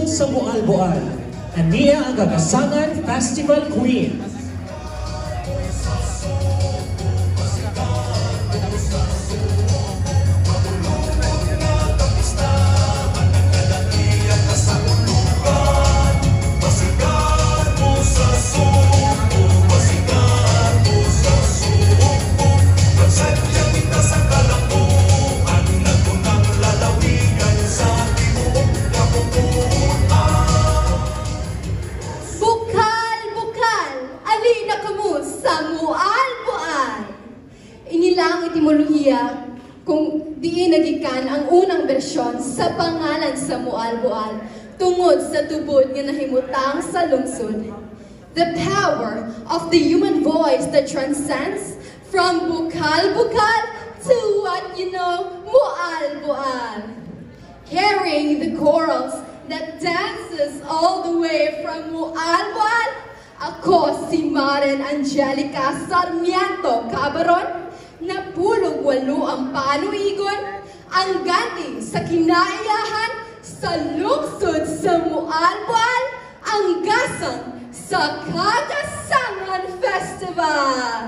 lungsod sa Mualboal. Aniya ang Gagasangan Festival Queen. Inilang etimolohiya kung diin nagikan ang unang bersyon sa pangalan sa Mualboal tungod sa tubod nga nahimutang sa lungsod. The power of the human voice that transcends from bukal-bukal to what you know, Mualboal. Carrying the chorals that dances all the way from Mualboal, ako si Maren Angelica Sarmiento Cabaron, napulog walo ang panuigon, ang ganti sa kinaiyahan, sa lungsod sa Mualboal, ang gasang sa Gagasangan Festival.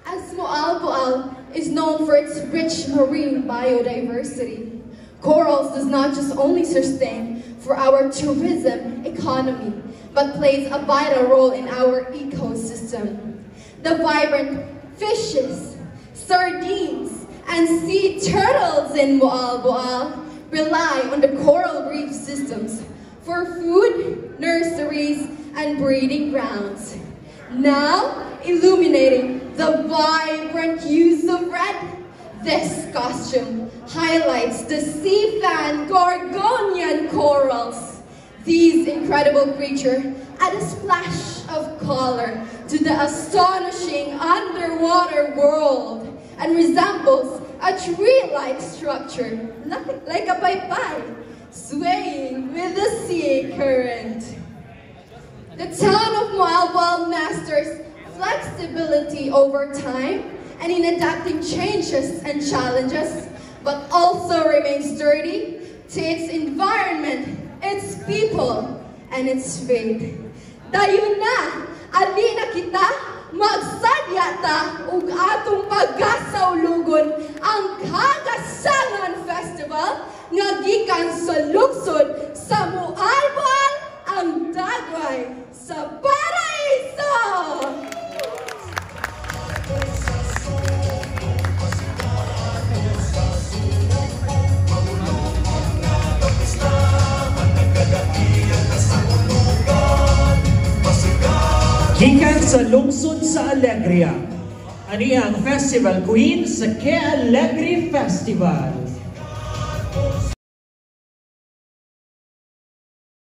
As Mualboal is known for its rich marine biodiversity, corals does not just only sustain for our tourism economy, but plays a vital role in our ecosystem. The vibrant fishes, sardines, and sea turtles in Mualboal rely on the coral reef systems for food, nurseries, and breeding grounds. Now, illuminating the vibrant hues of red, this costume highlights the sea fan Gorgonian corals. These incredible creatures add a splash of color to the astonishing underwater world and resembles a tree-like structure, like a paypay, swaying with the sea current. The town of Mualboal masters flexibility over time and in adapting changes and challenges, but also remains sturdy to its environment, its people, and its faith. Dayon na, ali na kita, magsadya ta, ug atong pagkasaulugon ang Gagasangan Festival nga gikan sa lungsod sa Mualboal, ang dagway sa Paraiso! Gikan sa lungsod sa Alegria, ani ang Festival Queen sa Ke Alegre Festival.